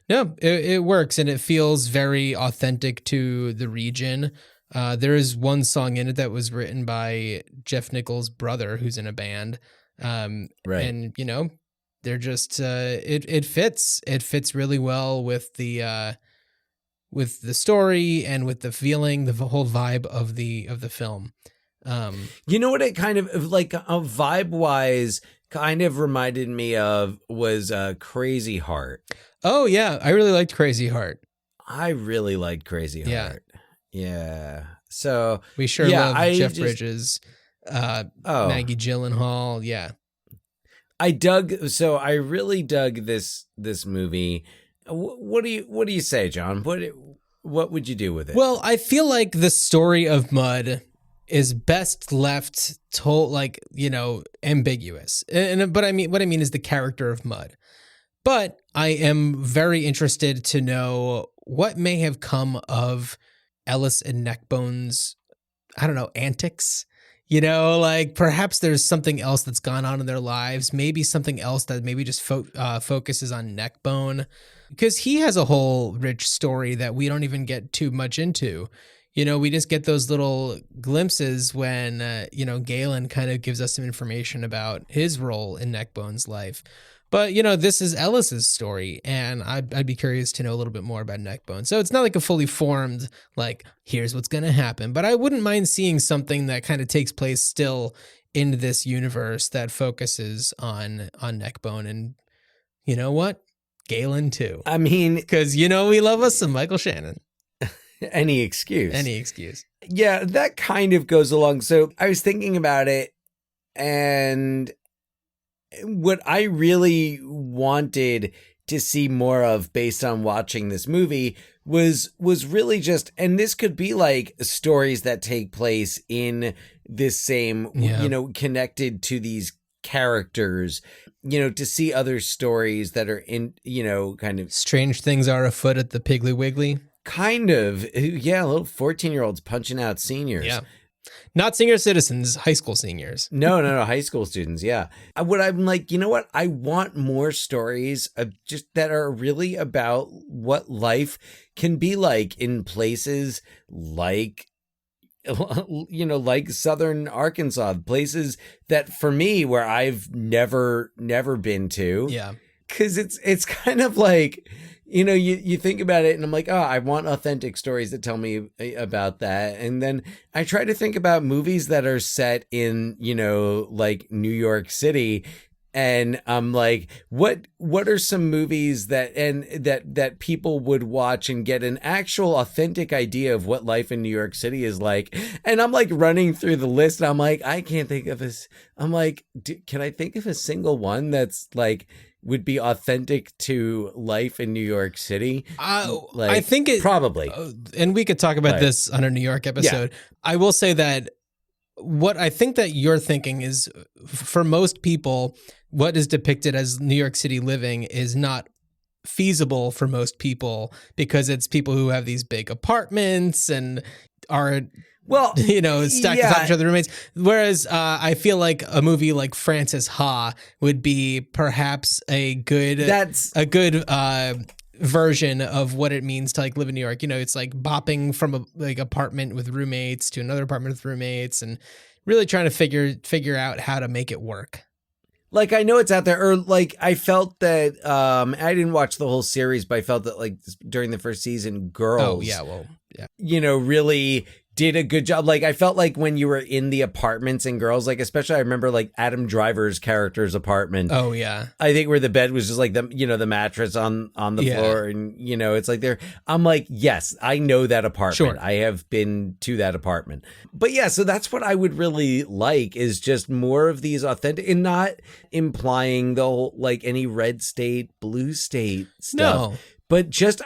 No, it works, and it feels very authentic to the region. There is one song in it that was written by Jeff Nichols' brother, who's in a band. Right. And they're just it fits. It fits really well with the story and with the feeling, the whole vibe of the film. What it kind of like vibe wise kind of reminded me of was Crazy Heart. Oh yeah, I really liked Crazy Heart. I really liked Crazy Heart. Yeah. So we sure love Jeff Bridges, Maggie Gyllenhaal. Yeah. I really dug this movie. What do you say, John? What would you do with it? Well, I feel like the story of Mud is best left told ambiguous. But I mean, what I mean is the character of Mud. But I am very interested to know what may have come of Ellis and Neckbone's, antics. Perhaps there's something else that's gone on in their lives. Maybe something else that maybe just focuses on Neckbone. Because he has a whole rich story that we don't even get too much into. We just get those little glimpses when, Galen kind of gives us some information about his role in Neckbone's life. But, this is Ellis's story, and I'd be curious to know a little bit more about Neckbone. So it's not like a fully formed, here's what's going to happen. But I wouldn't mind seeing something that kind of takes place still in this universe that focuses on Neckbone. And you know what? Galen, too. I mean... Because, we love us some Michael Shannon. Any excuse. Yeah, that kind of goes along. So I was thinking about it, and what I really wanted to see more of based on watching this movie was really just, and this could be like stories that take place in this same, connected to these characters, to see other stories that are in, kind of strange things are afoot at the Piggly Wiggly. Kind of. Yeah, little 14-year-olds punching out seniors. Yeah. Not senior citizens, high school seniors. No, high school students, yeah. What I'm like, what? I want more stories of just that are really about what life can be like in places like, like Southern Arkansas, places that for me where I've never been to. Yeah. Because it's kind of like... you think about it and I'm like, I want authentic stories that tell me about that. And then I try to think about movies that are set in, like New York City. And I'm like, what are some movies that people would watch and get an actual authentic idea of what life in New York City is like? And I'm like running through the list. And I'm like, I can't think of this. I'm like, can I think of a single one that's like, would be authentic to life in New York City? I think it probably. And we could talk about this on a New York episode. Yeah. I will say that what I think that you're thinking is, for most people, what is depicted as New York City living is not feasible for most people, because it's people who have these big apartments and are... stacked on top of each other roommates. Whereas I feel like a movie like Frances Ha would be perhaps a good version of what it means to live in New York. It's like bopping from a apartment with roommates to another apartment with roommates, and really trying to figure out how to make it work. Like, I know it's out there, or like I felt that I didn't watch the whole series, but I felt that like during the first season, Girls, really did a good job. Like, I felt like when you were in the apartments and girls, like, especially I remember like Adam Driver's character's apartment. Oh yeah. I think where the bed was just like the mattress on the floor, and it's like I'm like, yes, I know that apartment. Sure. I have been to that apartment. But yeah, so that's what I would really like, is just more of these authentic, and not implying the whole like any red state, blue state stuff. No. But just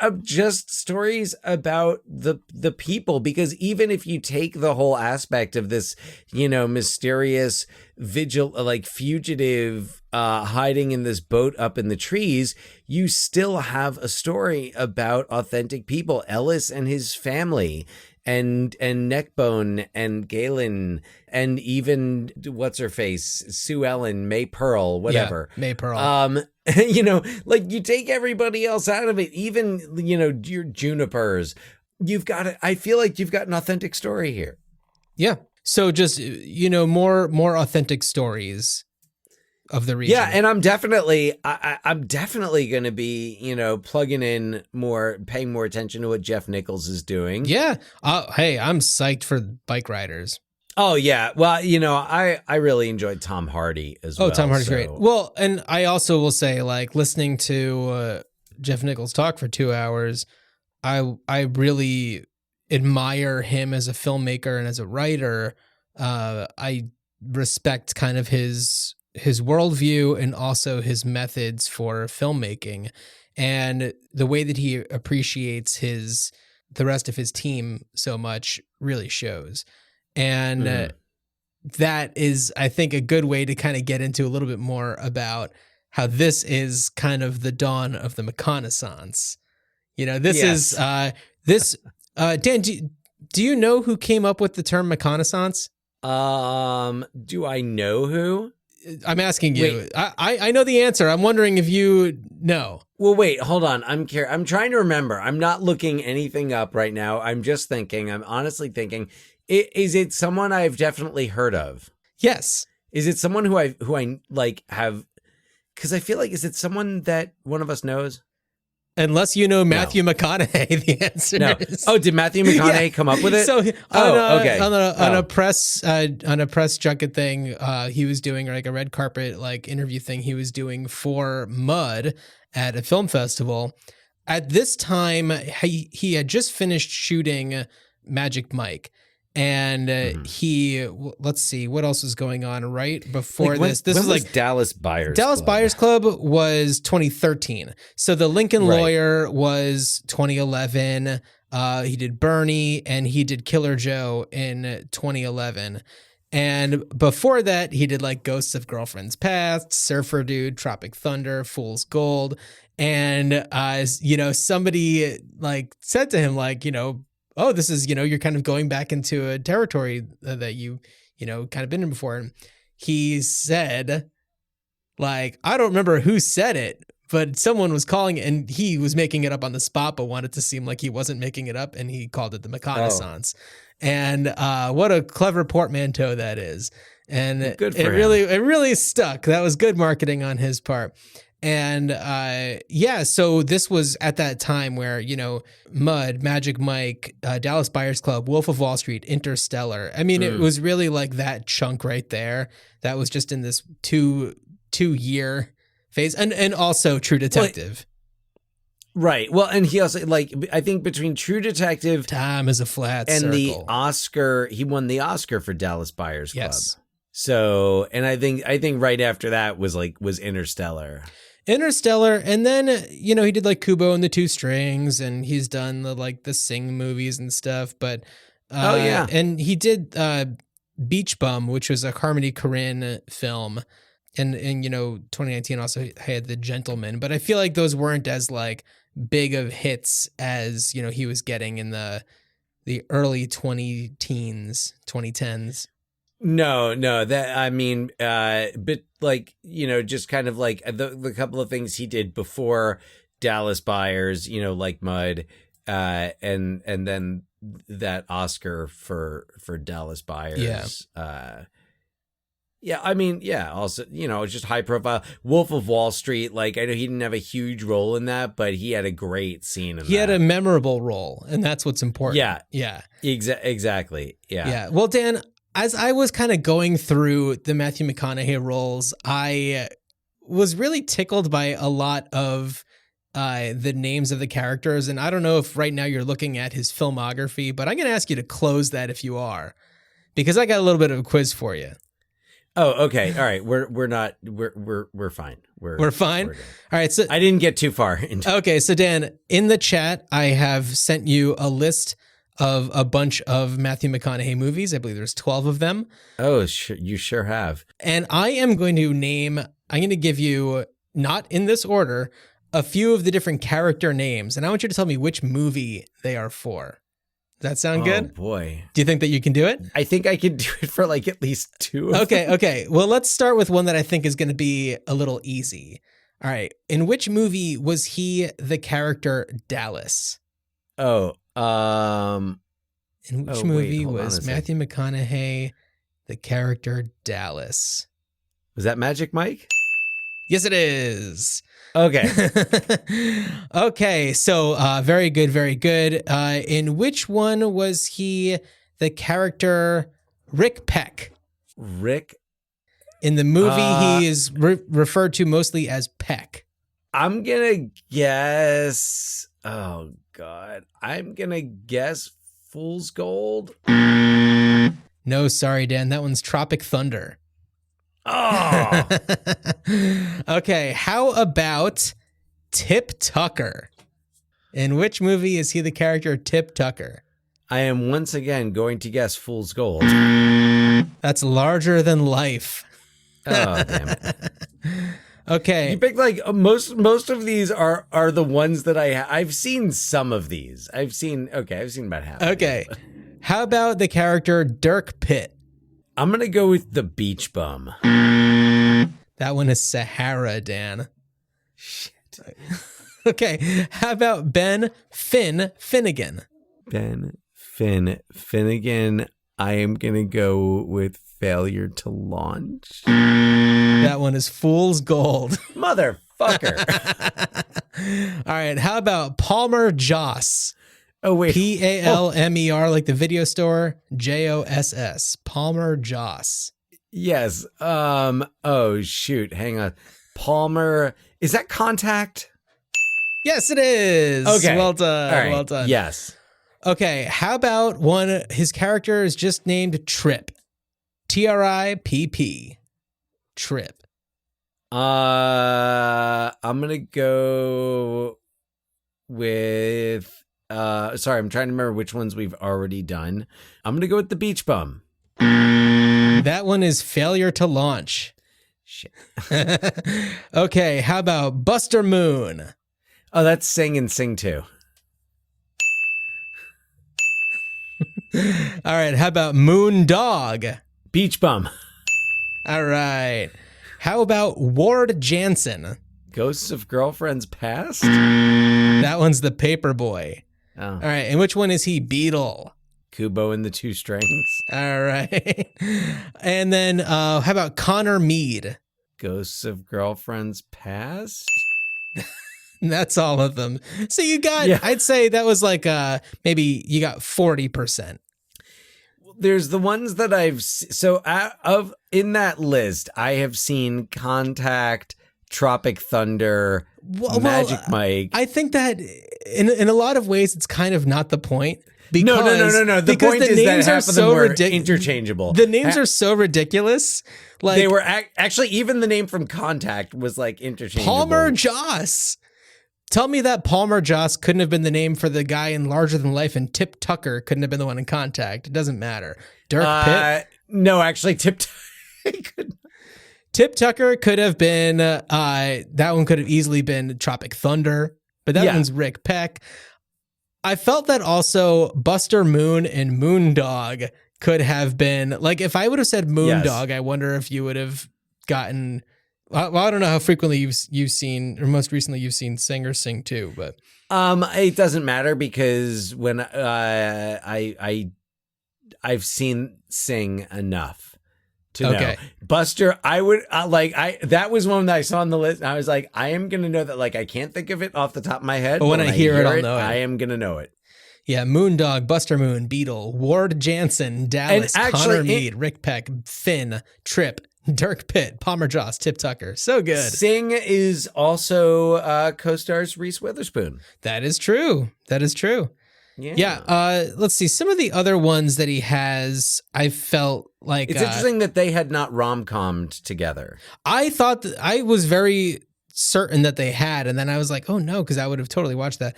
stories about the people, because even if you take the whole aspect of this, mysterious fugitive hiding in this boat up in the trees, you still have a story about authentic people, Ellis and his family, and Neckbone and Galen, and even what's her face, Sue Ellen, May Pearl, whatever. Yeah, May Pearl. Like you take everybody else out of it, even your junipers. I feel like you've got an authentic story here. Yeah. So just more authentic stories of the region. Yeah, and I'm definitely going to be plugging in more, paying more attention to what Jeff Nichols is doing. Yeah. Hey, I'm psyched for bike riders. Oh yeah. Well, I really enjoyed Tom Hardy as well. Oh, Tom Hardy's great. Well, and I also will say, like, listening to Jeff Nichols talk for 2 hours, I really admire him as a filmmaker and as a writer. I respect kind of his worldview and also his methods for filmmaking, and the way that he appreciates the rest of his team so much really shows. And that is, I think, a good way to kind of get into a little bit more about how this is kind of the dawn of the McConaissance. This is Dan, do you know who came up with the term McConaissance? Do I know who? I'm asking you. Wait. I know the answer. I'm wondering if you know. Well, wait, hold on. I'm trying to remember. I'm not looking anything up right now. I'm just thinking. I'm honestly thinking. Is it someone I've definitely heard of? Yes. Is it someone who I like have? Because I feel like, is it someone that one of us knows? Unless you know Matthew McConaughey, the answer is Oh, did Matthew McConaughey come up with it? So okay. On a press junket thing, he was doing like a red carpet like interview thing he was doing for Mud at a film festival. At this time, he had just finished shooting Magic Mike. And let's see what else was going on right before this. This was like Dallas Buyers Club was 2013. So the Lincoln Lawyer was 2011. He did Bernie and he did Killer Joe in 2011. And before that, he did like Ghosts of Girlfriends Past, Surfer Dude, Tropic Thunder, Fool's Gold. And somebody like said to him like, oh, this is, you're kind of going back into a territory that you kind of been in before. And he said, like, I don't remember who said it, but someone was calling it, and he was making it up on the spot, but wanted to seem like he wasn't making it up. And he called it the McConaissance. And what a clever portmanteau that is. And good for him. It really stuck. That was good marketing on his part. And so this was at that time where, Mud, Magic Mike, Dallas Buyers Club, Wolf of Wall Street, Interstellar. I mean, it was really like that chunk right there. That was just in this two-year phase. And also True Detective. Right. Well, and he also, like, I think between True Detective, time is a flat and circle. the Oscar, he won the Oscar for Dallas Buyers Club. Yes. So, and I think right after that was Interstellar. And then he did like Kubo and the Two Strings, and he's done the Sing movies and stuff. But and he did Beach Bum, which was a Harmony Korine film, and 2019 also had The Gentleman. But I feel like those weren't as like big of hits as he was getting in the early 2010s. No, that, I mean, but like, just kind of like the couple of things he did before Dallas Buyers, like Mud, and then that Oscar for Dallas Buyers. Yeah, I mean, yeah, also, just high profile. Wolf of Wall Street, like, I know he didn't have a huge role in that, but he had a great scene in that. He had a memorable role, and that's what's important. Yeah. Exactly. Yeah. Yeah. Well, Dan, as I was kind of going through the Matthew McConaughey roles, I was really tickled by a lot of the names of the characters. And I don't know if right now you're looking at his filmography, but I'm going to ask you to close that if you are, because I got a little bit of a quiz for you. Oh, okay. All right. We're fine. We're fine. All right. So I didn't get too far into. Okay. So Dan, in the chat, I have sent you a list of a bunch of Matthew McConaughey movies. I believe there's 12 of them. Oh, you sure have. And I'm going to give you, not in this order, a few of the different character names. And I want you to tell me which movie they are for. Does that sound good? Oh, boy. Do you think that you can do it? I think I can do it for like at least two of them. Okay. Well, let's start with one that I think is going to be a little easy. All right. In which movie was he the character Dallas? Oh, in which movie was Matthew McConaughey the character Dallas? Was that Magic Mike? Yes, it is. Okay. Okay, so very good, very good. In which one was he the character Rick Peck? Rick? In the movie, he is referred to mostly as Peck. I'm going to guess... Oh, God. I'm going to guess Fool's Gold? No, sorry, Dan. That one's Tropic Thunder. Oh! Okay, how about Tip Tucker? In which movie is he the character Tip Tucker? I am once again going to guess Fool's Gold. That's Larger Than Life. Oh, damn it. Okay. You picked like most of these are the ones that I've seen some of these. I've seen about half. Okay. How about the character Dirk Pitt? I'm going to go with the Beach Bum. That one is Sahara, Dan. Shit. Okay. How about Ben Finnegan? Ben Finnegan. I am going to go with Failure to Launch. That one is Fool's Gold. Motherfucker. All right. How about Palmer Joss? Oh, wait. Palmer, like the video store. Joss. Palmer Joss. Yes. Oh, shoot. Hang on. Palmer. Is that Contact? Yes, it is. Okay. Well done. All right. Well done. Yes. Okay. How about his character is just named Trip. Tripp. Trip. I'm going to go with... sorry, I'm trying to remember which ones we've already done. I'm going to go with the Beach Bum. That one is Failure to Launch. Shit. Okay, how about Buster Moon? Oh, that's Sing and Sing 2. All right, how about Moon Dog? Beach Bum. All right. How about Ward Jansen? Ghosts of Girlfriends Past? That one's the Paper Boy. Oh. All right, and which one is he? Beetle. Kubo and the Two Strings. All right. And then how about Connor Mead? Ghosts of Girlfriends Past? That's all of them. So you got, yeah. I'd say that was like maybe you got 40%. There's the ones that in that list, I have seen Contact, Tropic Thunder, Magic Mike. I think that in a lot of ways, it's kind of not the point. No. The point is that half of them were interchangeable. The names are so ridiculous. Like they were actually, even the name from Contact was like interchangeable. Palmer Joss. Tell me that Palmer Joss couldn't have been the name for the guy in Larger Than Life, and Tip Tucker couldn't have been the one in Contact. It doesn't matter. Dirk Pitt? No, actually, Tip Tucker could have been, that one could have easily been Tropic Thunder, but that one's Rick Peck. I felt that also Buster Moon and Moondog could have been, like, if I would have said Moondog, I wonder if you would have gotten... Well, I don't know how frequently you've seen, or most recently you've seen Sing or Sing 2, but it doesn't matter because when I've seen Sing enough to know. Okay. Buster, that was one that I saw on the list. And I was like, I am going to know that. Like, I can't think of it off the top of my head. But when I hear it, I'll know it. I am going to know it. Yeah, Moondog, Buster Moon, Beetle, Ward Jansen, Dallas, And actually, Connor Mead, Rick Peck, Finn, Trip, Dirk Pitt, Palmer Joss, Tip Tucker. So good. Sing is also co-stars Reese Witherspoon. That is true. That is true. Yeah. Let's see. Some of the other ones that he has, I felt like it's interesting that they had not rom-commed together. I thought that I was very certain that they had, and then I was like, oh no, because I would have totally watched that.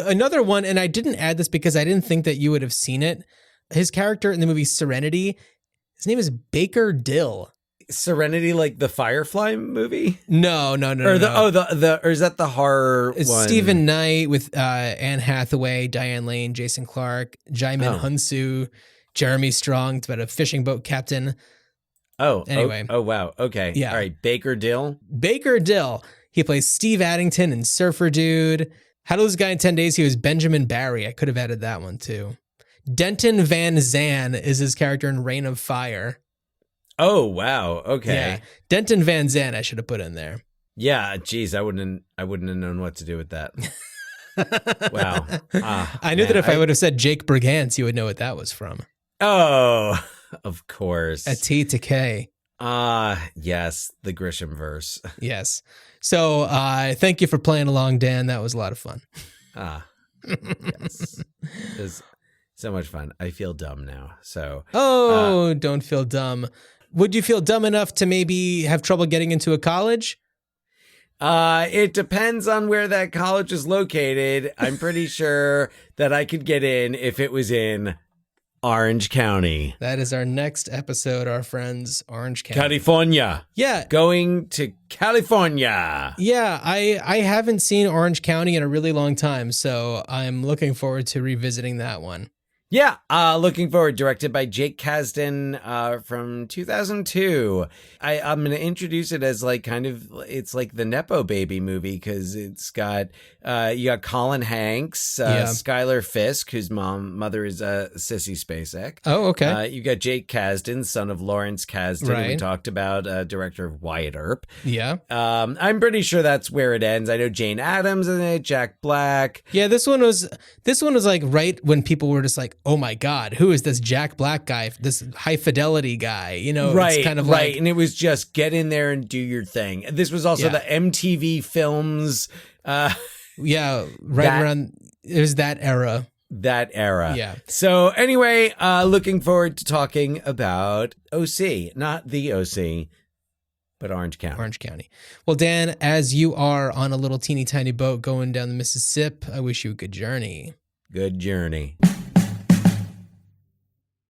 Another one, and I didn't add this because I didn't think that you would have seen it. His character in the movie Serenity, his name is Baker Dill. Serenity, like the Firefly movie? No. Or or is that the horror it's one? Stephen Knight with Anne Hathaway, Diane Lane, Jason Clarke, Jaimin Hunsu, Jeremy Strong. It's about a fishing boat captain. Anyway. Oh, wow. Okay. Yeah. All right. Baker Dill. Baker Dill. He plays Steve Addington in Surfer Dude. How to Lose a Guy in 10 Days? He was Benjamin Barry. I could have added that one too. Denton Van Zandt is his character in Reign of Fire. Oh, wow. Okay. Yeah. Denton Van Zandt I should have put in there. Yeah, geez, I wouldn't have known what to do with that. Wow. I knew that if I would have said Jake Brigance, you would know what that was from. Oh, of course. A T to K. Yes, the Grisham verse. Yes. So thank you for playing along, Dan. That was a lot of fun. Yes. It was so much fun. I feel dumb now. So don't feel dumb. Would you feel dumb enough to maybe have trouble getting into a college? It depends on where that college is located. I'm pretty sure that I could get in if it was in Orange County. That is our next episode, our friends, Orange County. California. Yeah. Going to California. Yeah, I haven't seen Orange County in a really long time, so I'm looking forward to revisiting that one. Yeah, looking forward. Directed by Jake Kasdan from 2002. I'm going to introduce it as like it's like the Nepo Baby movie because it's got you got Colin Hanks, Skylar Fisk, whose mother is Sissy Spacek. Oh, okay. You got Jake Kasdan, son of Lawrence Kasdan, right. We talked about, director of Wyatt Earp. Yeah. I'm pretty sure that's where it ends. I know Jane Addams in it, Jack Black. Yeah, this one was like right when people were just like, oh my God, who is this Jack Black guy? This high fidelity guy, you know? Right, it's kind of right. like, and it was just get in there and do your thing. This was also the MTV Films. Around, it was that era. That era. Yeah. So anyway, looking forward to talking about OC, not the OC, but Orange County. Orange County. Well, Dan, as you are on a little teeny tiny boat going down the Mississippi, I wish you a good journey. Good journey.